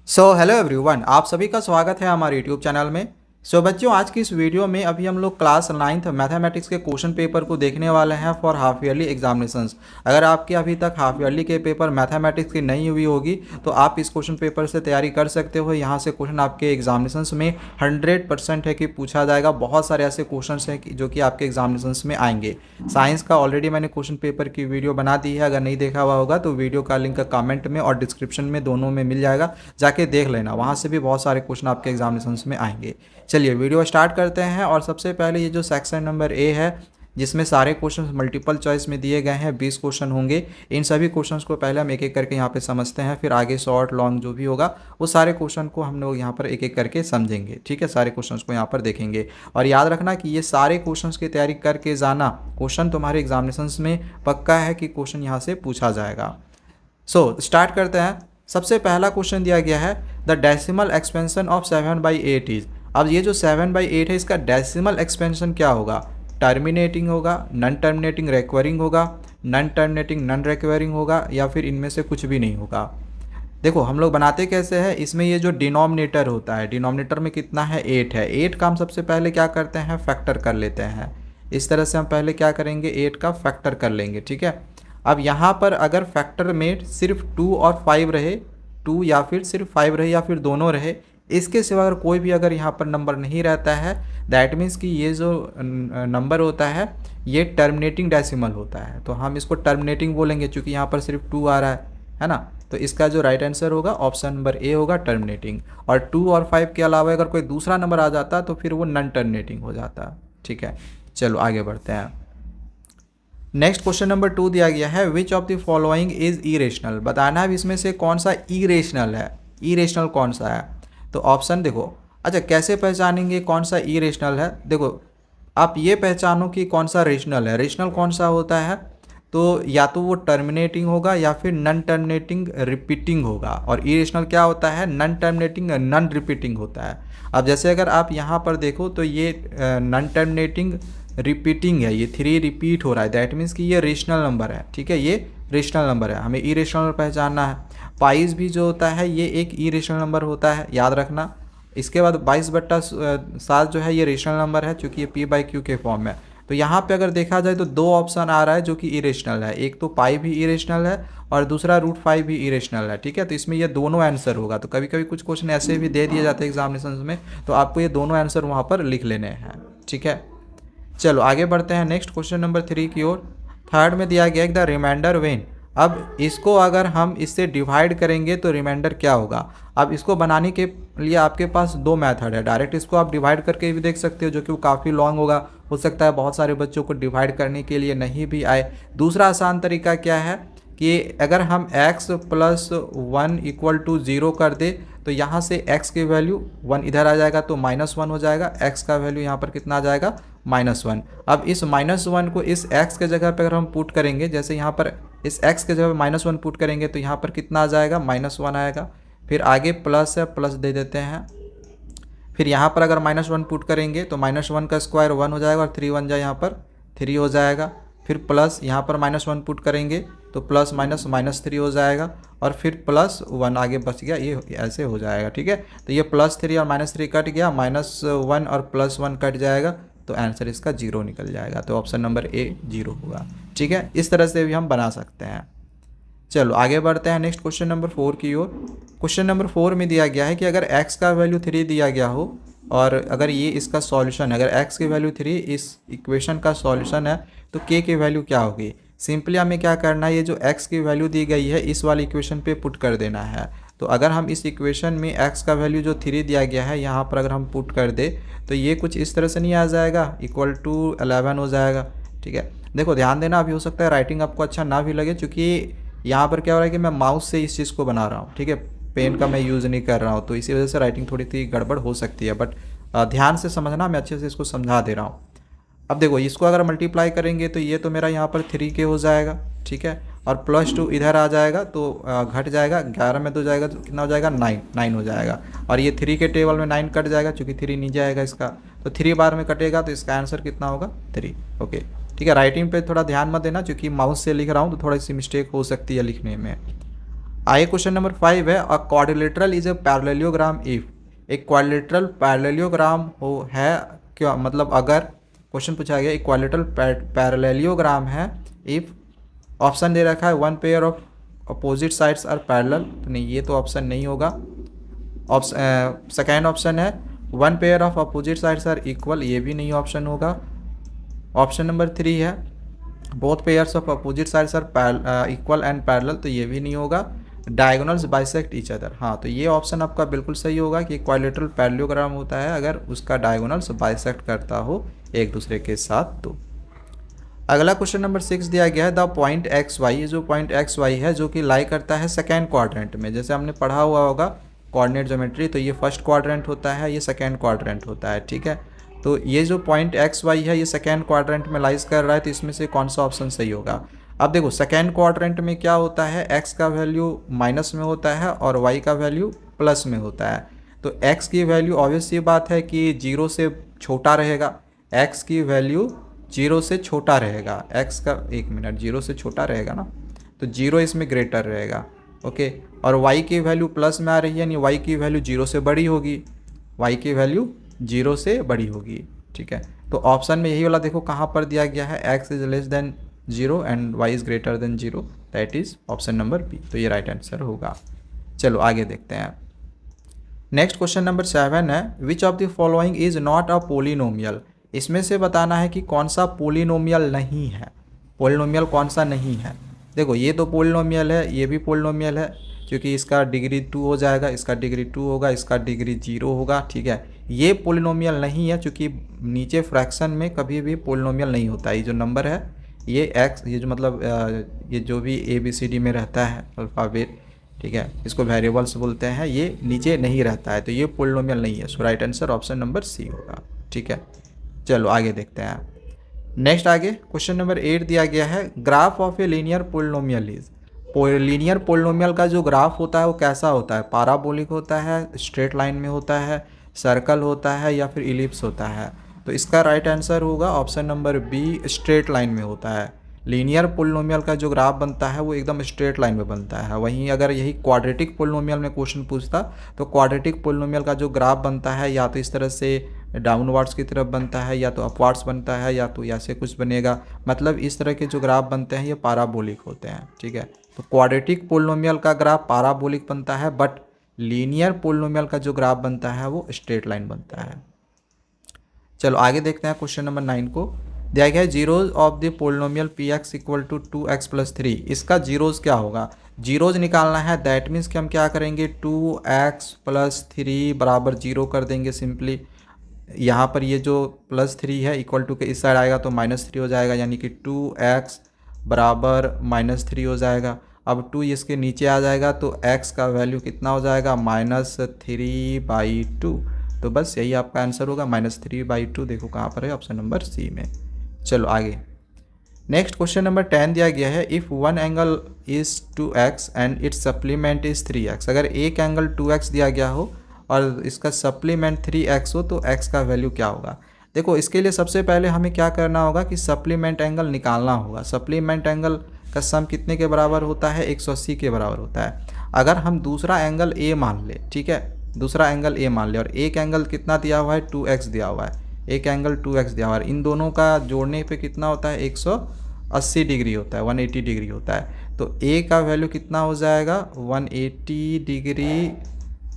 Hello everyone, आप सभी का स्वागत है हमारे यूट्यूब चैनल में। बच्चों, आज की इस वीडियो में अभी हम लोग क्लास 9th मैथमेटिक्स के क्वेश्चन पेपर को देखने वाले हैं फॉर हाफ ईयरली एग्जामिनेशंस। अगर आपकी अभी तक हाफ ईयरली के पेपर मैथमेटिक्स की नहीं हुई होगी तो आप इस क्वेश्चन पेपर से तैयारी कर सकते हो। यहाँ से क्वेश्चन आपके एग्जामिनेशंस में 100% है कि पूछा जाएगा। बहुत सारे ऐसे क्वेश्चन हैं जो कि आपके एग्जामिनेशंस में आएंगे। साइंस का ऑलरेडी मैंने क्वेश्चन पेपर की वीडियो बना दी है, अगर नहीं देखा हुआ होगा तो वीडियो का लिंक कमेंट में और डिस्क्रिप्शन में दोनों में मिल जाएगा, जाके देख लेना। वहाँ से भी बहुत सारे क्वेश्चन आपके एग्जामिनेशंस में आएंगे। चलिए वीडियो स्टार्ट करते हैं। और सबसे पहले ये जो सेक्शन नंबर ए है, जिसमें सारे क्वेश्चन मल्टीपल चॉइस में दिए गए हैं, 20 क्वेश्चन होंगे। इन सभी क्वेश्चंस को पहले हम एक एक करके यहाँ पे समझते हैं, फिर आगे शॉर्ट लॉन्ग जो भी होगा वो सारे क्वेश्चन को हम लोग यहाँ पर एक एक करके समझेंगे। ठीक है, सारे क्वेश्चंस को यहाँ पर देखेंगे। और याद रखना कि ये सारे क्वेश्चंस की तैयारी करके जाना। क्वेश्चन तुम्हारे एग्जामिनेशंस में पक्का है कि क्वेश्चन यहाँ से पूछा जाएगा। स्टार्ट करते हैं। सबसे पहला क्वेश्चन दिया गया है, the decimal expansion of 7/8 is. अब ये जो 7/8 है, इसका डेसिमल एक्सपेंशन क्या होगा? टर्मिनेटिंग होगा, नॉन टर्मिनेटिंग रिक्वायरिंग होगा, नॉन टर्मिनेटिंग नॉन रिक्वायरिंग होगा, या फिर इनमें से कुछ भी नहीं होगा। देखो हम लोग बनाते कैसे हैं, इसमें ये जो डिनोमिनेटर होता है, डिनोमिनेटर में कितना है? 8 है। 8 का हम सबसे पहले क्या करते हैं? फैक्टर कर लेते हैं। इस तरह से हम पहले क्या करेंगे? 8 का फैक्टर कर लेंगे। ठीक है, अब यहाँ पर अगर फैक्टर में सिर्फ 2 और 5 रहे, 2 या फिर सिर्फ 5 रहे या फिर दोनों रहे, इसके सिवा अगर कोई भी अगर यहाँ पर नंबर नहीं रहता है, दैट मीन्स कि ये जो नंबर होता है ये टर्मिनेटिंग डेसिमल होता है। तो हम इसको टर्मिनेटिंग बोलेंगे, चूँकि यहाँ पर सिर्फ 2 आ रहा है ना। तो इसका जो राइट आंसर होगा ऑप्शन नंबर ए होगा, टर्मिनेटिंग। और 2 और 5 के अलावा अगर कोई दूसरा नंबर आ जाता तो फिर वो नॉन टर्मिनेटिंग हो जाता। ठीक है, चलो आगे बढ़ते हैं। नेक्स्ट क्वेश्चन नंबर 2 दिया गया है, which of the following is irrational. बताना है इसमें से कौन सा इरेशनल है। इरेशनल कौन सा है? तो ऑप्शन देखो। अच्छा, कैसे पहचानेंगे कौन सा इरेशनल है? देखो, आप ये पहचानो कि कौन सा रेशनल है। रेशनल कौन सा होता है? तो या तो वो टर्मिनेटिंग होगा या फिर नॉन टर्मिनेटिंग रिपीटिंग होगा। और इरेशनल क्या होता है? नॉन टर्मिनेटिंग नॉन रिपीटिंग होता है। अब जैसे अगर आप यहाँ पर देखो तो ये नॉन टर्मिनेटिंग रिपीटिंग है, ये 3 रिपीट हो रहा है, दैट मीन्स कि ये रेशनल नंबर है। ठीक है, ये रेशनल नंबर है, हमें इरेशनल पहचानना है। 22 भी जो होता है ये एक इरेशनल नंबर होता है, याद रखना। इसके बाद 22/7 जो है ये रेशनल नंबर है, चूँकि ये p/q के फॉर्म में। तो यहाँ पे अगर देखा जाए तो 2 ऑप्शन आ रहा है जो कि इरेशनल है। एक तो पाई भी इरेशनल है और दूसरा √5 भी इरेशनल है। ठीक है, तो इसमें ये दोनों आंसर होगा। तो कभी कभी कुछ क्वेश्चन ऐसे भी दे दिए जाते हैं एग्जामिनेशन में, तो आपको ये दोनों आंसर वहाँ पर लिख लेने हैं। ठीक है, चलो आगे बढ़ते हैं नेक्स्ट क्वेश्चन नंबर 3 की ओर। थर्ड में दिया गया द रिमाइंडर वेन। अब इसको अगर हम इससे डिवाइड करेंगे तो रिमाइंडर क्या होगा? अब इसको बनाने के लिए आपके पास 2 मेथड है। डायरेक्ट इसको आप डिवाइड करके भी देख सकते हो, जो कि वो काफ़ी लॉन्ग होगा, हो सकता है बहुत सारे बच्चों को डिवाइड करने के लिए नहीं भी आए। दूसरा आसान तरीका क्या है कि अगर हम x + 1 = 0 कर दे तो यहाँ से x की वैल्यू 1 इधर आ जाएगा तो -1 हो जाएगा। x का वैल्यू यहाँ पर कितना आ जाएगा? -1। अब इस -1 को इस x के जगह पर अगर हम पुट करेंगे, जैसे यहाँ पर इस x के जगह पर -1 पुट करेंगे तो यहाँ पर कितना आ जाएगा? -1 आएगा। फिर आगे प्लस है, प्लस दे देते हैं। फिर यहाँ पर अगर -1 पुट करेंगे तो -1 का स्क्वायर 1 हो जाएगा और 3 1 जाए यहाँ पर 3 हो जाएगा। फिर प्लस यहाँ पर -1 पुट करेंगे तो प्लस माइनस -3 हो जाएगा और फिर +1 आगे बच गया, ये ऐसे हो जाएगा। ठीक है, तो ये +3 और -3 कट गया, -1 और +1 कट जाएगा, तो आंसर इसका 0 निकल जाएगा। तो ऑप्शन नंबर ए 0 होगा। ठीक है, इस तरह से भी हम बना सकते हैं। चलो आगे बढ़ते हैं नेक्स्ट क्वेश्चन नंबर 4 की ओर। क्वेश्चन नंबर 4 में दिया गया है कि अगर x का वैल्यू 3 दिया गया हो और अगर ये इसका सॉल्यूशन है, अगर x की वैल्यू 3 इस इक्वेशन का सॉल्यूशन है तो k की वैल्यू क्या होगी? सिंपली हमें क्या करना है, ये जो x की वैल्यू दी गई है इस वाली इक्वेशन पे पुट कर देना है। तो अगर हम इस इक्वेशन में x का वैल्यू जो 3 दिया गया है यहाँ पर अगर हम पुट कर दे तो ये कुछ इस तरह से नहीं आ जाएगा, = 11 हो जाएगा। ठीक है, देखो ध्यान देना, अभी हो सकता है राइटिंग आपको अच्छा ना भी लगे, क्योंकि यहाँ पर क्या हो रहा है कि मैं माउस से इस चीज़ को बना रहा हूँ। ठीक है, पेन का मैं यूज़ नहीं कर रहा हूँ, तो इसी वजह से राइटिंग थोड़ी सी गड़बड़ हो सकती है, बट ध्यान से समझना, मैं अच्छे से इसको समझा दे रहा हूँ। अब देखो इसको अगर मल्टीप्लाई करेंगे तो ये तो मेरा यहाँ पर 3k हो जाएगा। ठीक है, और +2 इधर आ जाएगा तो घट जाएगा, 11 में 2 जाएगा तो कितना हो जाएगा? 9 हो जाएगा। और ये 3 के टेबल में 9 कट जाएगा, चूँकि 3 नहीं जाएगा इसका, तो 3 बार में कटेगा, तो इसका आंसर कितना होगा? 3। ओके, ठीक है, राइटिंग पे थोड़ा ध्यान मत देना, क्योंकि माउस से लिख रहा हूँ तो थोड़ी सी मिस्टेक हो सकती है लिखने में। आइए क्वेश्चन नंबर 5 है, a quadrilateral is a parallelogram if. एक क्वाड्रिलेटरल पैरेललोग्राम हो है क्या, मतलब अगर क्वेश्चन पूछा गया एक क्वाड्रिलेटरल पैरेललोग्राम है इफ, ऑप्शन दे रखा है one pair of opposite sides are parallel, तो नहीं ये तो ऑप्शन नहीं होगा। ऑप्शन सेकेंड ऑप्शन है one pair of opposite sides are equal, ये भी नहीं ऑप्शन होगा। ऑप्शन नंबर 3 है both pairs of opposite sides are equal and parallel, तो ये भी नहीं होगा। डायगोनल्स बाइसेक्ट ईच अदर, हाँ तो ये ऑप्शन आपका बिल्कुल सही होगा कि क्वाड्रिलेटरल पैरेललोग्राम होता है अगर उसका डायगोनल्स बाइसेक्ट करता हो एक दूसरे के साथ। तो अगला क्वेश्चन नंबर 6 दिया गया है द पॉइंट एक्स वाई, जो पॉइंट एक्स वाई है जो कि लाई करता है सेकेंड क्वाड्रेंट में। जैसे हमने पढ़ा हुआ होगा कोऑर्डिनेट ज्योमेट्री, तो ये फर्स्ट क्वाड्रेंट होता है, ये सेकेंड क्वाड्रेंट होता है, ठीक है। तो ये जो पॉइंट एक्स वाई है ये सेकेंड क्वाड्रेंट में लाइज कर रहा है, तो इसमें से कौन सा ऑप्शन सही होगा। अब देखो सेकेंड क्वाड्रेंट में क्या होता है, एक्स का वैल्यू माइनस में होता है और वाई का वैल्यू प्लस में होता है। तो एक्स की वैल्यू ऑब्वियस सी बात है कि 0 से छोटा रहेगा, एक्स की वैल्यू 0 से छोटा रहेगा, एक्स का 1 मिनट 0 से छोटा रहेगा ना, तो 0 इसमें ग्रेटर रहेगा, ओके। और y की वैल्यू प्लस में आ रही है, यानी y की वैल्यू 0 से बड़ी होगी, y की वैल्यू 0 से बड़ी होगी, ठीक है। तो ऑप्शन में यही वाला देखो कहाँ पर दिया गया है, x is less than 0 and y is greater than 0, that is option number B, तो ये राइट आंसर होगा। चलो आगे देखते हैं। नेक्स्ट क्वेश्चन नंबर 7 है which of the following is not a polynomial. इसमें से बताना है कि कौन सा पोलिनोमियल नहीं है, पोलिनोमियल कौन सा नहीं है। देखो ये तो पोलिनोमियल है, ये भी पोलिनोमियल है, क्योंकि इसका डिग्री 2 हो जाएगा, इसका डिग्री 2 होगा, इसका डिग्री 0 होगा, ठीक है। ये पोलिनोमियल नहीं है क्योंकि नीचे फ्रैक्शन में कभी भी पोलिनोमियल नहीं होता है। ये जो नंबर है ये एक्स, ये जो मतलब ये जो भी ABCD में रहता है अल्फ़ाबेट, ठीक है, इसको वेरिएबल्स बोलते हैं, ये नीचे नहीं रहता है, तो ये पोलिनोमियल नहीं है। So right answer option number C होगा, ठीक है। चलो आगे देखते हैं। नेक्स्ट आगे क्वेश्चन नंबर 8 दिया गया है graph of a linear polynomial is. Linear polynomial का जो ग्राफ होता है वो कैसा होता है, पाराबोलिक होता है, स्ट्रेट लाइन में होता है, सर्कल होता है या फिर इलिप्स होता है। तो इसका राइट आंसर होगा option number B, straight line में होता है। लीनियर पोलिनोमियल का जो ग्राफ बनता है वो एकदम स्ट्रेट लाइन में बनता है। वहीं अगर यही क्वाड्रेटिक पोलिनोमियल में क्वेश्चन पूछता तो क्वाड्रेटिक पोलिनोमियल का जो ग्राफ बनता है या तो इस तरह से डाउनवर्ड्स की तरफ बनता है या तो अपवर्ड्स बनता है या तो ऐसे कुछ बनेगा, मतलब इस तरह के जो ग्राफ बनते हैं ये पाराबोलिक होते हैं, ठीक है। तो क्वाड्रेटिक पोलिनोमियल का ग्राफ पाराबोलिक बनता है, बट लीनियर पोलिनोमियल का जो ग्राफ बनता है वो स्ट्रेट लाइन बनता है। चलो आगे देखते हैं क्वेश्चन नंबर 9 को। दिया गया है zeros of the polynomial P X equal to 2x+3। इसका जीरोज क्या होगा, जीरोज निकालना है, दैट मीन्स कि हम क्या करेंगे 2x+3 बराबर 0 कर देंगे सिंपली। यहाँ पर ये जो +3 है इक्वल टू के इस साइड आएगा तो -3 हो जाएगा, यानी कि 2x बराबर -3 हो जाएगा। अब 2 इसके नीचे आ जाएगा तो x का वैल्यू कितना हो जाएगा -3/2। तो बस यही आपका आंसर होगा -3/2। देखो कहाँ पर है, ऑप्शन नंबर सी में। चलो आगे नेक्स्ट क्वेश्चन नंबर 10 दिया गया है if one angle is 2x and it's supplement is 3x। अगर एक एंगल 2x दिया गया हो और इसका सप्लीमेंट 3x हो तो x का वैल्यू क्या होगा। देखो इसके लिए सबसे पहले हमें क्या करना होगा कि सप्लीमेंट एंगल निकालना होगा। सप्लीमेंट एंगल का सम कितने के बराबर होता है, 180 के बराबर होता है। अगर हम दूसरा एंगल a मान ले, ठीक है, दूसरा एंगल a मान ले और एक एंगल कितना दिया हुआ है 2x दिया हुआ है, एक एंगल 2x दिया हुआ है, इन दोनों का जोड़ने पे कितना होता है 180 डिग्री होता है, 180 डिग्री होता है। तो a का वैल्यू कितना हो जाएगा 180 डिग्री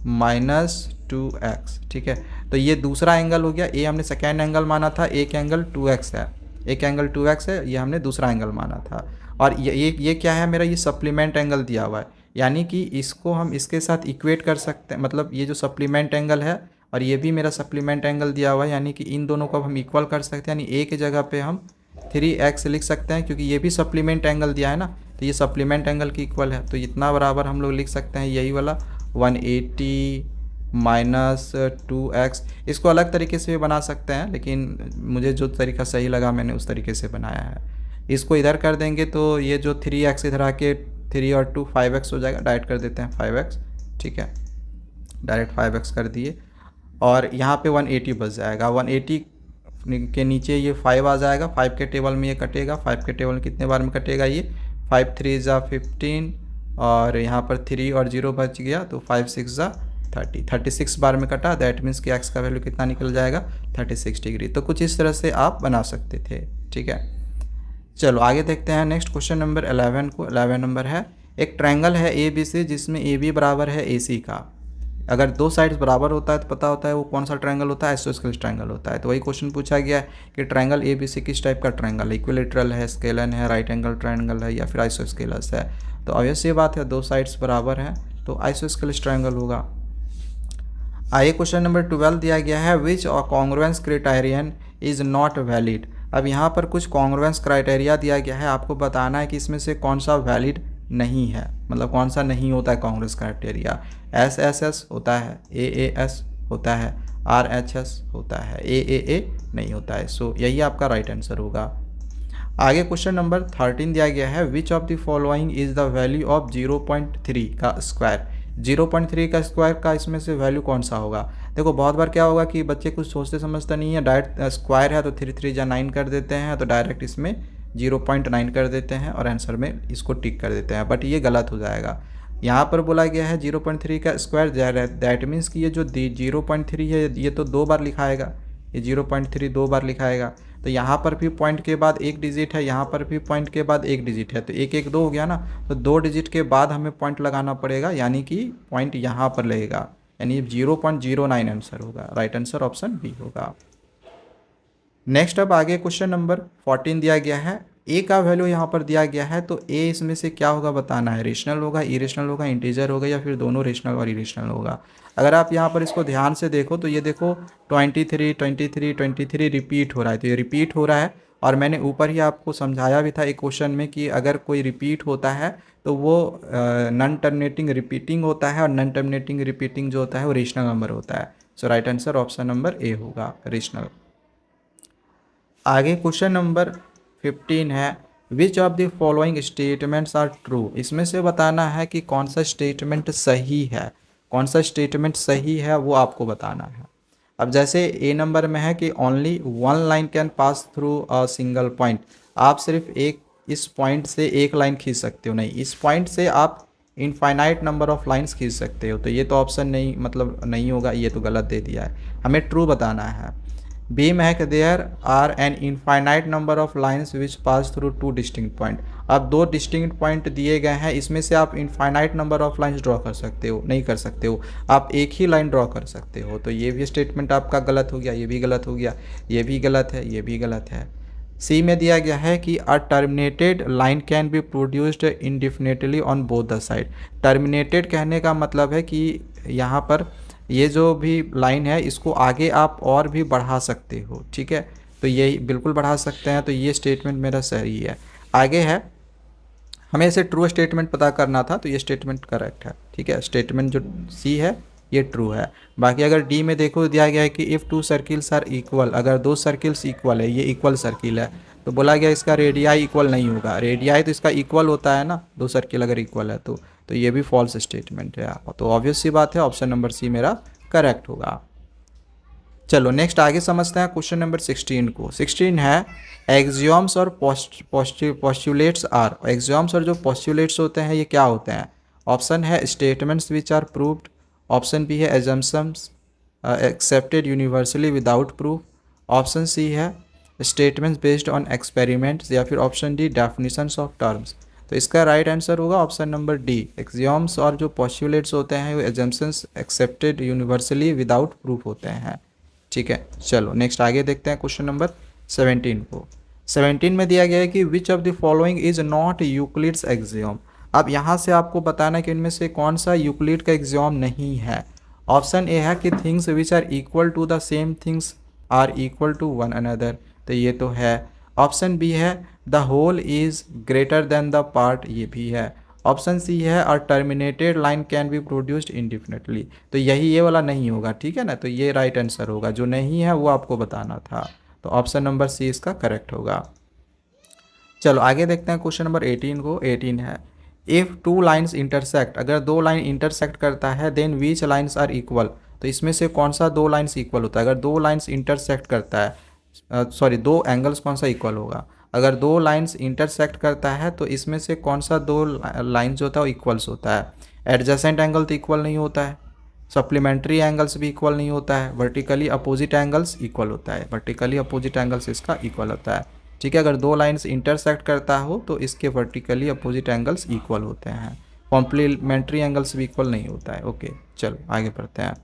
-2x, ठीक है। तो ये दूसरा एंगल हो गया, a हमने सेकेंड एंगल माना था, एक एंगल 2x है, एक एंगल 2x है, ये हमने दूसरा एंगल माना था। और ये क्या है मेरा, ये सप्लीमेंट एंगल दिया हुआ है, यानी कि इसको हम इसके साथ इक्वेट कर सकते हैं, मतलब ये जो सप्लीमेंट एंगल है और ये भी मेरा सप्लीमेंट एंगल दिया हुआ है, यानी कि इन दोनों को हम इक्वल कर सकते हैं, यानी a की जगह पे हम 3x लिख सकते हैं क्योंकि ये भी सप्लीमेंट एंगल दिया है ना, तो ये सप्लीमेंट एंगल की इक्वल है। तो इतना बराबर हम लोग लिख सकते हैं यही वाला 180 -2x। इसको अलग तरीके से भी बना सकते हैं, लेकिन मुझे जो तरीका सही लगा मैंने उस तरीके से बनाया है। इसको इधर कर देंगे तो ये जो 3x इधर आके 3 और 2 5x हो जाएगा, डायरेक्ट कर देते हैं 5x, ठीक है, डायरेक्ट 5x कर दिए और यहाँ पे 180 बच जाएगा। 180 के नीचे ये 5 आ जाएगा, 5 के टेबल में ये कटेगा, 5 के टेबल में कितने बार में कटेगा ये 5 3 × 15 और यहाँ पर 3 और 0 बच गया, तो 5 6 ज़ा 30, 36 बार में कटा, दैट मीन्स कि एक्स का वैल्यू कितना निकल जाएगा 36 डिग्री। तो कुछ इस तरह से आप बना सकते थे, ठीक है। चलो आगे देखते हैं नेक्स्ट क्वेश्चन नंबर 11 को। 11 नंबर है, एक ट्रायंगल है ए बी सी जिसमें ए बी बराबर है ए सी का। अगर दो साइड्स बराबर होता है तो पता होता है वो कौन सा ट्रायंगल होता है, आइसोस्केलेस ट्रायंगल होता है। तो वही क्वेश्चन पूछा गया है कि ट्रायंगल ए बी सी किस टाइप का ट्रायंगल है, इक्विलेटरल है, स्केलन है, राइट एंगल ट्रायंगल है या फिर आइसोस्केलस है। तो ऑब्वियस ये बात है, दो साइड्स बराबर हैं तो आइसोस्केलेस ट्रायंगल होगा। आइए क्वेश्चन नंबर 12 दिया गया है, which congruence criterion is not valid. अब यहाँ पर कुछ कॉन्ग्रुएंस क्राइटेरिया दिया गया है, आपको बताना है कि इसमें से कौन सा वैलिड नहीं है, मतलब कौन सा नहीं होता है congruence criteria. S S S होता है, ए ए एस होता है, आर एच एस होता है, ए नहीं होता है। सो यही आपका राइट आंसर होगा। आगे क्वेश्चन नंबर 13 दिया गया है, which of the following is the value of 0.3 का स्क्वायर। 0.3 का स्क्वायर का इसमें से वैल्यू कौन सा होगा। देखो बहुत बार क्या होगा कि बच्चे कुछ सोचते समझते नहीं है, डायरेक्ट स्क्वायर है तो 3 3 जा 9 कर देते हैं, तो डायरेक्ट इसमें 0.9 कर देते हैं और आंसर में इसको टिक कर देते हैं, बट ये गलत हो जाएगा। यहाँ पर बोला गया है 0.3 का स्क्वायर, दैट मीन्स कि ये जो 0.3 है ये तो 2 बार लिखाएगा, ये 0.3 2 बार लिखाएगा। तो यहाँ पर भी पॉइंट के बाद एक डिजिट है, यहाँ पर भी पॉइंट के बाद एक डिजिट है, तो 1 1 2 हो गया ना। तो 2 डिजिट के बाद हमें पॉइंट लगाना पड़ेगा, यानी कि पॉइंट यहाँ पर लगेगा, यानी 0.09 आंसर होगा। राइट आंसर ऑप्शन बी होगा। नेक्स्ट अब आगे क्वेश्चन नंबर 14 दिया गया है, ए का वैल्यू यहाँ पर दिया गया है, तो ए इसमें से क्या होगा बताना है, रेशनल होगा, इरेशनल होगा, इंटीजर होगा या फिर दोनों रेशनल और इरेशनल होगा। अगर आप यहाँ पर इसको ध्यान से देखो तो ये देखो 23 23 23 रिपीट हो रहा है, तो ये रिपीट हो रहा है। और मैंने ऊपर ही आपको समझाया भी था एक क्वेश्चन में कि अगर कोई रिपीट होता है तो वो नॉन टर्मिनेटिंग रिपीटिंग होता है, और नॉन टर्मिनेटिंग रिपीटिंग जो होता है वो रेशनल नंबर होता है। So right answer option number A होगा, रेशनल। आगे क्वेश्चन नंबर 15 है, which of the following statements are true. इसमें से बताना है कि कौन सा स्टेटमेंट सही है, कौन सा स्टेटमेंट सही है वो आपको बताना है। अब जैसे ए नंबर में है कि only one line can pass through a single point, आप सिर्फ एक इस पॉइंट से एक लाइन खींच सकते हो, नहीं इस पॉइंट से आप इनफाइनाइट नंबर ऑफ लाइंस खींच सकते हो। तो ये तो ऑप्शन नहीं, मतलब नहीं होगा, ये तो गलत दे दिया है, हमें ट्रू बताना है। बी में है कि there are an infinite number of lines which pass through two distinct point. अब दो डिस्टिंक्ट पॉइंट दिए गए हैं, इसमें से आप infinite number of lines draw कर सकते हो, नहीं कर सकते हो, आप एक ही लाइन ड्रॉ कर सकते हो। तो ये भी स्टेटमेंट आपका गलत हो गया, ये भी गलत हो गया, ये भी गलत है, ये भी गलत है। सी में दिया गया है कि a terminated line can be produced indefinitely on both the side. Terminated कहने का मतलब है कि यहाँ पर ये जो भी लाइन है इसको आगे आप और भी बढ़ा सकते हो, ठीक है, तो ये बिल्कुल बढ़ा सकते हैं, तो ये स्टेटमेंट मेरा सही है। आगे है, हमें इसे ट्रू स्टेटमेंट पता करना था, तो ये स्टेटमेंट करेक्ट है, ठीक है, स्टेटमेंट जो सी है ये ट्रू है। बाकी अगर डी में देखो दिया गया है कि if two circles are equal, अगर दो सर्किल्स इक्वल है, ये इक्वल सर्किल है, तो बोला गया इसका रेडियाई इक्वल नहीं होगा। रेडियाई तो इसका इक्वल होता है ना, दो सर्किल अगर इक्वल है तो ये भी फॉल्स स्टेटमेंट है। तो ऑब्वियस सी बात है, ऑप्शन नंबर सी मेरा करेक्ट होगा। चलो नेक्स्ट आगे समझते हैं क्वेश्चन नंबर 16 को। 16 है, एक्सियोम्स और पोस्टुलेट्स आर। एक्सियोम्स और जो पोस्टुलेट्स होते हैं ये क्या होते हैं। ऑप्शन है statements which are proved, option B है assumptions accepted universally without proof, option C है स्टेटमेंट्स बेस्ड ऑन एक्सपेरिमेंट्स, या फिर option D definitions of terms. तो इसका राइट आंसर होगा ऑप्शन नंबर डी। एक्सियोम्स और जो पोस्टुलेट्स होते हैं वो assumptions accepted universally without proof होते हैं, ठीक है। चलो नेक्स्ट आगे देखते हैं क्वेश्चन नंबर 17 को। 17 में दिया गया है कि विच of the following is not Euclid's axiom. अब यहाँ से आपको बताना है कि इनमें से कौन सा यूक्लिड का एक्सियोम नहीं है। ऑप्शन ए है कि things which are equal to the same things are equal to one another, तो ये तो है। ऑप्शन बी है the whole is greater than the part, ये भी है। ऑप्शन सी है और terminated line can be produced indefinitely, तो यही ये वाला नहीं होगा, ठीक है ना, तो ये राइट आंसर होगा। जो नहीं है वो आपको बताना था, तो ऑप्शन नंबर सी इसका करेक्ट होगा। चलो आगे देखते हैं क्वेश्चन नंबर 18 को। 18 है, इफ़ टू लाइन्स इंटरसेक्ट, अगर दो लाइन इंटरसेक्ट करता है then which lines are equal. तो इसमें से कौन सा दो लाइन्स इक्वल होता है। अगर दो लाइन्स इंटरसेक्ट करता है, सॉरी दो एंगल्स कौन सा इक्वल होगा। अगर दो लाइंस इंटरसेक्ट करता है तो इसमें से कौन सा दो लाइंस जो होता है वो इक्वल्स होता है? एडजेसेंट एंगल तो इक्वल नहीं होता है, सप्लीमेंट्री एंगल्स भी इक्वल नहीं होता है, वर्टिकली अपोजिट एंगल्स इक्वल होता है, वर्टिकली अपोजिट एंगल्स इसका इक्वल होता है। ठीक है, अगर दो लाइंस इंटरसेक्ट करता हो तो इसके वर्टिकली अपोजिट एंगल्स इक्वल होते हैं, कॉम्प्लीमेंट्री एंगल्स भी इक्वल नहीं होता है। ओके, चलो आगे बढ़ते हैं।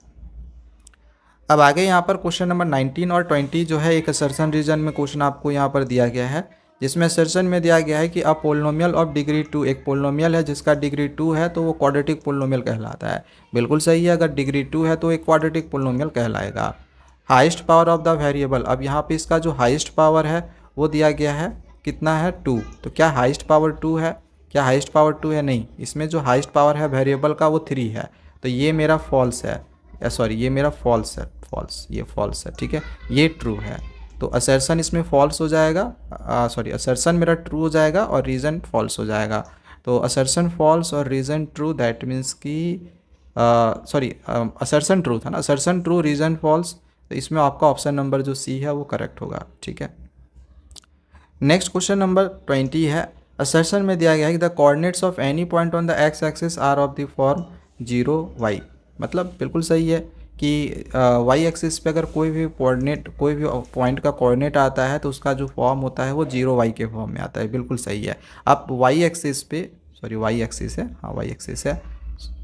अब आगे यहाँ पर क्वेश्चन नंबर 19 और 20 जो है एक असर्शन रीजन में क्वेश्चन आपको यहाँ पर दिया गया है, जिसमें असर्शन में दिया गया है कि अ पोलिनोमियल ऑफ डिग्री 2, एक पोलिनोमियल है जिसका डिग्री 2 है तो वो क्वाड्रेटिक पोलिनोमियल कहलाता है। बिल्कुल सही है, अगर डिग्री 2 है तो एक क्वाड्रेटिक पोलिनोमियल कहलाएगा। Highest power of the variable, अब यहाँ पे इसका जो हाइस्ट पावर है वो दिया गया है, कितना है 2, तो क्या हाइस्ट पावर 2 है? क्या हाइस्ट पावर 2 है? नहीं, इसमें जो हाइस्ट पावर है वेरिएबल का वो 3 है, तो ये मेरा फॉल्स है, सॉरी ये मेरा फॉल्स है, फॉल्स, ये फॉल्स है। ठीक है, ये ट्रू है, तो असर्शन इसमें फॉल्स हो जाएगा, सॉरी असर्शन मेरा ट्रू हो जाएगा और रीज़न फॉल्स हो जाएगा। तो असर्शन फॉल्स और रीज़न ट्रू, दैट मीन्स कि सॉरी असर्शन ट्रू था ना, असर्शन ट्रू रीज़न फॉल्स, तो इसमें आपका ऑप्शन नंबर जो सी है वो करेक्ट होगा। ठीक है, नेक्स्ट क्वेश्चन नंबर 20 है, असर्शन में दिया गया है कि the coordinates of any point on the X axis are of the form 0 y, मतलब बिल्कुल सही है कि वाई एक्सिस पे अगर कोई भी कोऑर्डिनेट, कोई भी पॉइंट का कोऑर्डिनेट आता है तो उसका जो फॉर्म होता है वो 0 y के फॉर्म में आता है। बिल्कुल सही है। अब वाई एक्सिस पे, सॉरी वाई एक्सिस है, हाँ वाई एक्सिस है,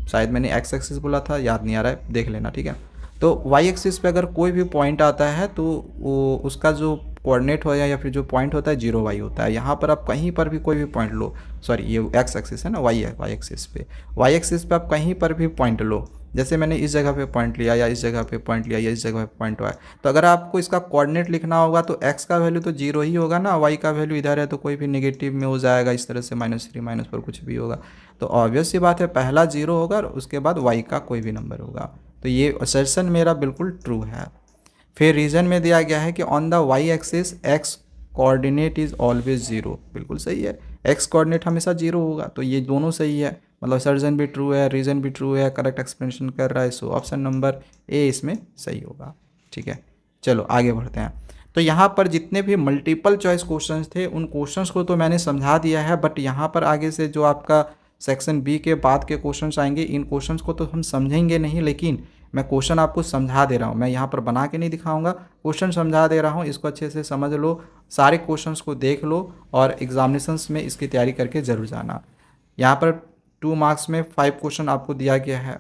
शायद मैंने एक्स एक्सिस बोला था, याद नहीं आ रहा है, देख लेना। ठीक है, तो वाई एक्सिस पे अगर कोई भी पॉइंट आता है तो वो उसका जो कोऑर्डिनेट हो या फिर जो पॉइंट होता है 0 y होता है। यहाँ पर आप कहीं पर भी कोई भी पॉइंट लो, सॉरी ये एक्स एक्सिस है ना, वाई है, वाई एक्सिस पे, वाई एक्सिस पे आप कहीं पर भी पॉइंट लो, जैसे मैंने इस जगह पे पॉइंट लिया या इस जगह पे पॉइंट लिया या इस जगह पे पॉइंट हुआ है, तो अगर आपको इसका कोऑर्डिनेट लिखना होगा तो x का वैल्यू तो 0 ही होगा ना, y का वैल्यू इधर है तो कोई भी नेगेटिव में हो जाएगा, इस तरह से -3 -4 कुछ भी होगा, तो ऑब्वियस सी बात है पहला 0 होगा और उसके बाद y का कोई भी नंबर होगा, तो ये असर्शन मेरा बिल्कुल ट्रू है। फिर रीजन में दिया गया है कि on the Y axis X coordinate is always 0, बिल्कुल सही है, एक्स कोऑर्डिनेट हमेशा 0 होगा, तो ये दोनों सही है, मतलब सर्जन भी ट्रू है, रीजन भी ट्रू है, करेक्ट एक्सप्लेनेशन कर रहा है, सो ऑप्शन नंबर ए इसमें सही होगा। ठीक है, चलो आगे बढ़ते हैं। तो यहाँ पर जितने भी मल्टीपल चॉइस क्वेश्चंस थे उन क्वेश्चंस को तो मैंने समझा दिया है, बट यहाँ पर आगे से जो आपका सेक्शन बी के बाद के क्वेश्चंस आएंगे इन क्वेश्चंस को तो हम समझेंगे नहीं, लेकिन मैं क्वेश्चन आपको समझा दे रहा हूँ, मैं यहाँ पर बना के नहीं दिखाऊंगा, क्वेश्चन समझा दे रहा हूँ, इसको अच्छे से समझ लो, सारे क्वेश्चंस को देख लो और एग्जामिनेशंस में इसकी तैयारी करके ज़रूर जाना। यहाँ पर 2 मार्क्स में 5 क्वेश्चन आपको दिया गया है,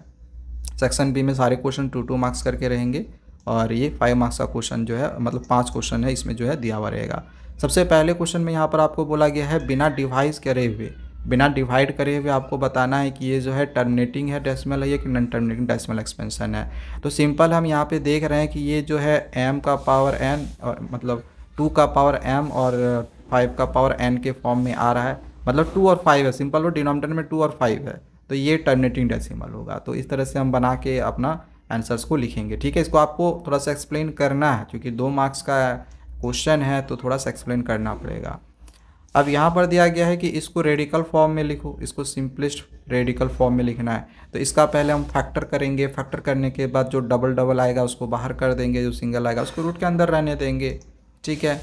सेक्शन बी में सारे क्वेश्चन 2 मार्क्स करके रहेंगे और ये 5 मार्क्स का क्वेश्चन जो है, मतलब 5 क्वेश्चन है इसमें जो है दिया हुआ रहेगा। सबसे पहले क्वेश्चन में यहाँ पर आपको बोला गया है बिना डिवाइस करे हुए, बिना डिवाइड करे हुए आपको बताना है कि ये जो है टर्मिनेटिंग है डेसिमल है या कि नॉन टर्मिनेटिंग डेसिमल एक्सपेंशन है। तो सिंपल हम यहाँ पे देख रहे हैं कि ये जो है m का पावर n और मतलब 2 का पावर m और 5 का पावर n के फॉर्म में आ रहा है, मतलब 2 और 5 है, सिंपल वो डिनोमिनेटर में 2 और 5 है, तो ये टर्मिनेटिंग डेसिमल होगा। तो इस तरह से हम बना के अपना आंसर्स को लिखेंगे। ठीक है, इसको आपको थोड़ा सा एक्सप्लेन करना है क्योंकि 2 मार्क्स का क्वेश्चन है तो थोड़ा सा एक्सप्लेन करना पड़ेगा। अब यहाँ पर दिया गया है कि इसको रेडिकल फॉर्म में लिखो, इसको सिंपलेस्ट रेडिकल फॉर्म में लिखना है, तो इसका पहले हम फैक्टर करेंगे, फैक्टर करने के बाद जो डबल डबल आएगा उसको बाहर कर देंगे, जो सिंगल आएगा उसको रूट के अंदर रहने देंगे। ठीक है,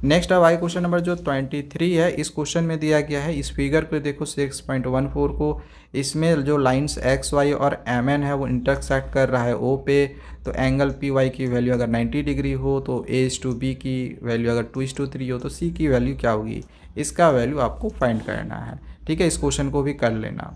नेक्स्ट अब आई क्वेश्चन नंबर जो 23 है, इस क्वेश्चन में दिया गया है, इस फिगर को देखो 6.14 को, इसमें जो लाइंस एक्स वाई और एम एन है वो इंटरसेक्ट कर रहा है ओ पे, तो एंगल पी वाई की वैल्यू अगर 90 डिग्री हो तो A/B की वैल्यू अगर 2:3 हो तो सी की वैल्यू क्या होगी, इसका वैल्यू आपको फाइंड करना है। ठीक है, इस क्वेश्चन को भी कर लेना।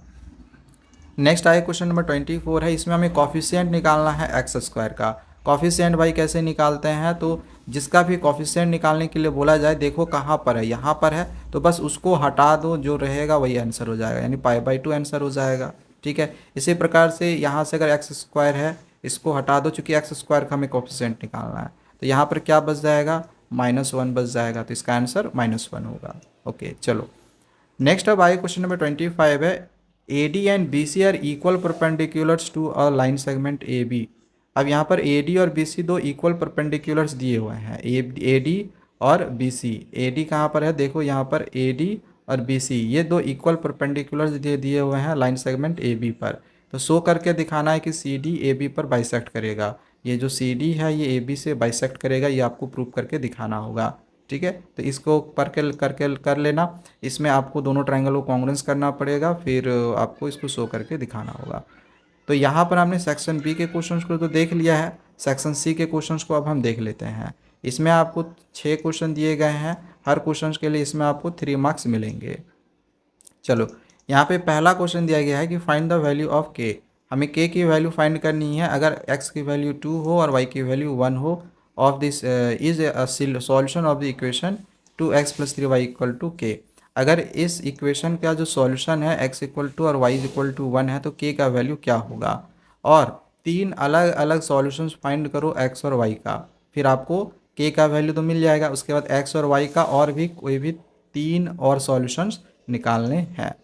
नेक्स्ट आए क्वेश्चन नंबर 24 है, इसमें हमें कॉफिशिएंट निकालना है एक्स स्क्वायर का। कॉफिशिएंट भाई कैसे निकालते हैं, तो जिसका भी कॉफिशिएंट निकालने के लिए बोला जाए, देखो कहाँ पर है, यहाँ पर है, तो बस उसको हटा दो, जो रहेगा वही आंसर हो जाएगा, यानी π/2 आंसर हो जाएगा। ठीक है, इसी प्रकार से यहाँ से अगर एक्स स्क्वायर है इसको हटा दो, चूँकि एक्स स्क्वायर का हमें कॉफिशिएंट निकालना है, तो यहाँ पर क्या बच जाएगा, -1 बच जाएगा, तो इसका आंसर -1 होगा। ओके, चलो नेक्स्ट अब आए क्वेश्चन नंबर 25 है, AD and BC are equal perpendiculars to a line segment AB। अब यहाँ पर AD और BC दो इक्वल परपेंडिकुलर्स दिए हुए हैं, AD और BC। AD कहाँ पर है, देखो यहाँ पर AD और BC ये दो इक्वल परपेंडिकुलर्स दिए हुए हैं लाइन सेगमेंट AB पर, तो शो करके दिखाना है कि CD AB पर बाइसेक्ट करेगा, ये जो CD है ये AB से बाइसेक्ट करेगा, ये आपको प्रूव करके दिखाना होगा। ठीक है। तो इसको करके कर लेना। इसमें आपको दोनों ट्रायंगल को कॉन्ग्रुएंस करना पड़ेगा, फिर आपको इसको शो करके दिखाना होगा। तो यहाँ पर हमने सेक्शन बी के क्वेश्चंस को तो देख लिया है। सेक्शन सी के क्वेश्चंस को अब हम देख लेते हैं। इसमें आपको 6 क्वेश्चन दिए गए हैं। हर क्वेश्चन के लिए इसमें आपको 3 मार्क्स मिलेंगे। चलो, यहाँ पे पहला क्वेश्चन दिया गया है कि फाइंड द वैल्यू ऑफ के। हमें के की वैल्यू फाइंड करनी है। अगर x की वैल्यू 2 हो और y की वैल्यू 1 हो, of this is solution of the equation 2x + 3y = k। अगर इस इक्वेशन का जो सॉल्यूशन है x = और y = 1 है तो k का वैल्यू क्या होगा। और 3 अलग अलग सॉल्यूशंस फाइंड करो x और y का, फिर आपको k का वैल्यू तो मिल जाएगा। उसके बाद x और y का और भी कोई भी 3 और सॉल्यूशंस निकालने हैं।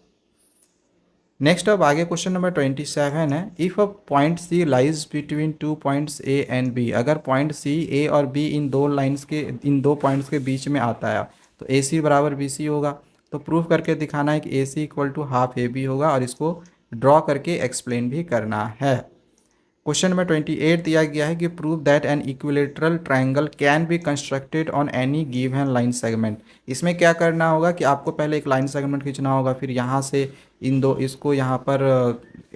नेक्स्ट अब आगे क्वेश्चन नंबर 27 है। If a point C lies between 2 points A and B. अगर पॉइंट सी ए और बी इन दो पॉइंट्स के बीच में आता है तो ए सी बराबर बी सी होगा। तो प्रूफ करके दिखाना है कि ए सी = हाफ ए बी होगा, और इसको ड्रॉ करके एक्सप्लेन भी करना है। क्वेश्चन नंबर 28 दिया गया है कि prove that an equilateral triangle can be constructed on any given line segment. इसमें क्या करना होगा कि आपको पहले एक लाइन सेगमेंट खींचना होगा, फिर यहाँ से इसको यहाँ पर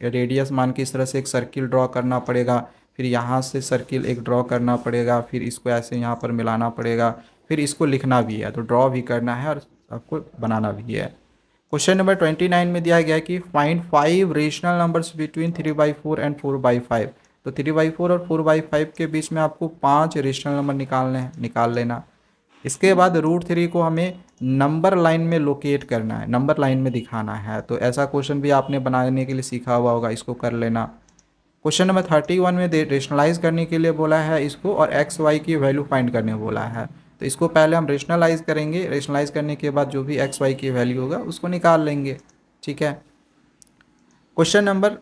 रेडियस मान के इस तरह से एक सर्किल ड्रॉ करना पड़ेगा, फिर यहाँ से सर्किल एक ड्रॉ करना पड़ेगा, फिर इसको ऐसे यहाँ पर मिलाना पड़ेगा, फिर इसको लिखना भी है, तो ड्रॉ भी करना है और आपको बनाना भी है। क्वेश्चन नंबर 29 में दिया गया है कि find 5 rational numbers between 3/4 and 4/5। तो 3/4 और 4/5 के बीच में आपको 5 रेशनल नंबर निकालने हैं, निकाल लेना। इसके बाद √3 को हमें नंबर लाइन में लोकेट करना है, नंबर लाइन में दिखाना है। तो ऐसा क्वेश्चन भी आपने बनाने के लिए सीखा हुआ होगा, इसको कर लेना। क्वेश्चन नंबर 31 में रेशनलाइज करने के लिए बोला है इसको, और एक्स वाई की वैल्यू फाइंड करने बोला है। तो इसको पहले हम रेशनलाइज करेंगे, रेशनलाइज करने के बाद जो भी एक्स वाई की वैल्यू होगा उसको निकाल लेंगे। ठीक है। क्वेश्चन नंबर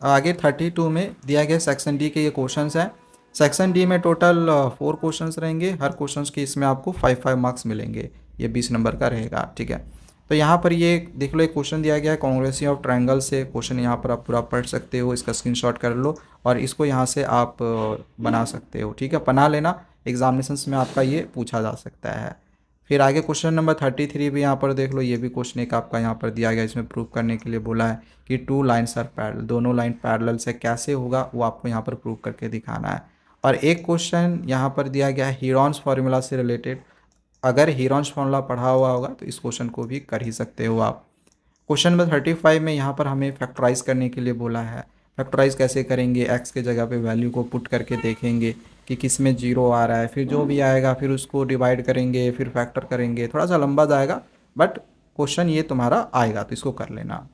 आगे 32 में दिया गया सेक्शन डी के ये क्वेश्चंस हैं। सेक्शन डी में टोटल 4 क्वेश्चंस रहेंगे। हर क्वेश्चंस के इसमें आपको 5 मार्क्स मिलेंगे। ये 20 नंबर का रहेगा। ठीक है। तो यहाँ पर ये देख लो, एक क्वेश्चन दिया गया है कॉन्ग्रुएंसी ऑफ ट्रायंगल से। क्वेश्चन यहाँ पर आप पूरा पढ़ सकते हो, इसका स्क्रीनशॉट कर लो और इसको यहाँ से आप बना सकते हो। ठीक है, बना लेना, एग्जामिनेशंस में आपका ये पूछा जा सकता है। फिर आगे क्वेश्चन नंबर 33 भी यहाँ पर देख लो, ये भी क्वेश्चन एक आपका यहाँ पर दिया गया। इसमें प्रूव करने के लिए बोला है कि 2 लाइन्स आर पैरेलल, दोनों लाइन पैरेलल से कैसे होगा वो आपको यहाँ पर प्रूव करके दिखाना है। और एक क्वेश्चन यहाँ पर दिया गया है हीरोन्स फार्मूला से रिलेटेड। अगर हीरोन्स फार्मूला पढ़ा हुआ होगा तो इस क्वेश्चन को भी कर ही सकते हो आप। क्वेश्चन नंबर 35 में यहाँ पर हमें फैक्टराइज करने के लिए बोला है। फैक्टराइज कैसे करेंगे, एक्स के जगह पे वैल्यू को पुट करके देखेंगे कि किस में 0 आ रहा है, फिर जो भी आएगा फिर उसको डिवाइड करेंगे, फिर फैक्टर करेंगे। थोड़ा सा लंबा जाएगा बट क्वेश्चन ये तुम्हारा आएगा, तो इसको कर लेना।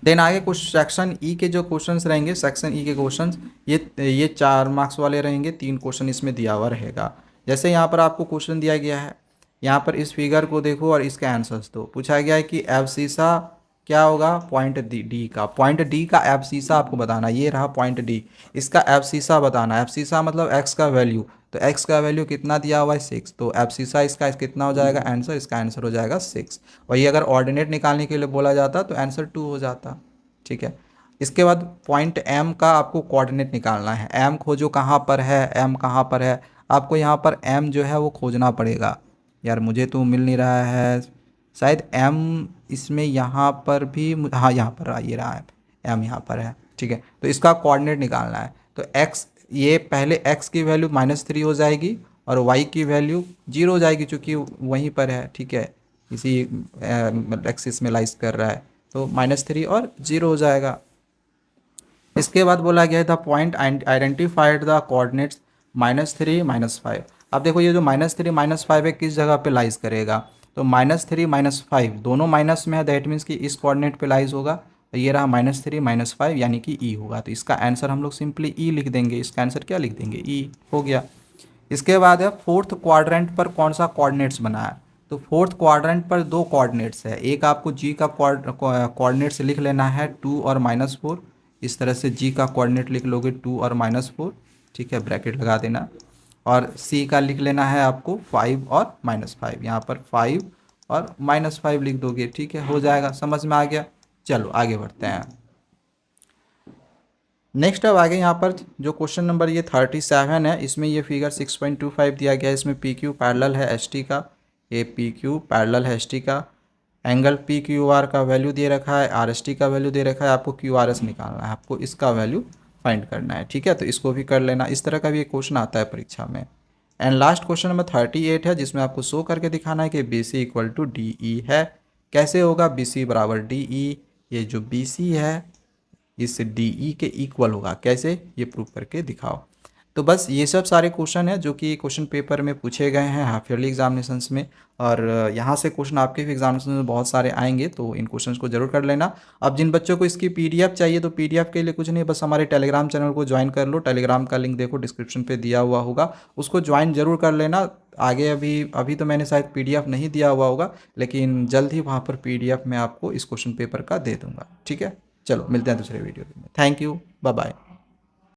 देन आगे कुछ सेक्शन ई के जो क्वेश्चंस रहेंगे, सेक्शन ई के क्वेश्चंस ये 4 मार्क्स वाले रहेंगे। 3 क्वेश्चन इसमें दिया हुआ रहेगा। जैसे यहाँ पर आपको क्वेश्चन दिया गया है, यहाँ पर इस फिगर को देखो और इसके आंसर्स दो। पूछा गया है कि एब्सिसा क्या होगा, पॉइंट डी का। पॉइंट डी का एब्सिसा आपको बताना, ये रहा पॉइंट डी, इसका एब्सिसा बताना। एब्सिसा मतलब एक्स का वैल्यू, तो एक्स का वैल्यू कितना दिया हुआ है 6, तो एब्सिसा इसका कितना हो जाएगा आंसर, इसका आंसर हो जाएगा 6। वही अगर ऑर्डिनेट निकालने के लिए बोला जाता तो आंसर 2 हो जाता। ठीक है। इसके बाद पॉइंट एम का आपको कोऑर्डिनेट निकालना है। एम खोजो कहाँ पर है, एम कहाँ पर है, आपको यहाँ पर एम जो है वो खोजना पड़ेगा। यार मुझे तो मिल नहीं रहा है शायद एम, इसमें यहाँ पर भी, हाँ यहाँ पर ये रहा है, एम यहाँ पर है। ठीक है, तो इसका कोऑर्डिनेट निकालना है। तो एक्स, ये पहले एक्स की वैल्यू -3 हो जाएगी और वाई की वैल्यू 0 हो जाएगी, चूँकि वहीं पर है। ठीक है, इसी एक्सिस में लाइज कर रहा है, तो -3 और 0 हो जाएगा। इसके बाद बोला गया था पॉइंट आइडेंटिफाइड द कोऑर्डिनेट्स -3 -5। अब देखो ये जो -3 -5 है किस जगह पे लाइज करेगा, तो -3 -5 दोनों माइनस में है, दैट मीन्स कि इस कोऑर्डिनेट पे लाइज होगा। तो ये रहा -3 -5 यानी कि ई होगा। तो इसका आंसर हम लोग सिंपली ई लिख देंगे। इसका आंसर क्या लिख देंगे, ई हो गया। इसके बाद है 4th क्वाड्रेंट पर कौन सा कोऑर्डिनेट्स बना है, तो 4th क्वाड्रेंट पर 2 कोऑर्डिनेट्स है। एक आपको जी का कोऑर्डिनेट्स लिख लेना है 2 और -4। इस तरह से जी का कोऑर्डिनेट लिख लोगे 2 और -4। ठीक है, ब्रैकेट लगा देना। और सी का लिख लेना है आपको 5 और -5, यहाँ पर 5 और -5 लिख दोगे। ठीक है, हो जाएगा, समझ में आ गया। चलो आगे बढ़ते हैं। नेक्स्ट अब आगे यहाँ पर जो क्वेश्चन नंबर ये 37 है, इसमें ये फिगर 6.25 दिया गया है। इसमें पी क्यू पैरेलल है एस टी का, ये पी क्यू पैरेलल है एस टी का। एंगल पी क्यू आर का वैल्यू दे रखा है, आर एस टी का वैल्यू दे रखा है। आपको क्यू आर एस निकालना है, आपको इसका वैल्यू फाइंड करना है। ठीक है, तो इसको भी कर लेना। इस तरह का भी एक क्वेश्चन आता है परीक्षा में। एंड लास्ट क्वेश्चन नंबर 38 है, जिसमें आपको शो करके दिखाना है कि B C equal to D E है। कैसे होगा? बी सी बराबर डी ई, ये जो बी सी है इस डी ई के इक्वल होगा। कैसे? ये प्रूव करके दिखाओ। तो बस ये सब सारे क्वेश्चन हैं जो कि क्वेश्चन पेपर में पूछे गए हैं हाफ ईयरली एग्जामिनेशंस में, और यहाँ से क्वेश्चन आपके भी एग्जामिनेशन में बहुत सारे आएंगे, तो इन क्वेश्चंस को जरूर कर लेना। अब जिन बच्चों को इसकी पीडीएफ चाहिए, तो पीडीएफ के लिए कुछ नहीं, बस हमारे टेलीग्राम चैनल को ज्वाइन कर लो। टेलीग्राम का लिंक देखो डिस्क्रिप्शन पे दिया हुआ होगा, उसको ज्वाइन जरूर कर लेना। आगे अभी तो मैंने शायद पीडीएफ नहीं दिया हुआ होगा, लेकिन जल्द ही वहाँ पर पीडीएफ मैं आपको इस क्वेश्चन पेपर का दे दूंगा। ठीक है, चलो मिलते हैं दूसरे वीडियो में। Thank you, bye bye.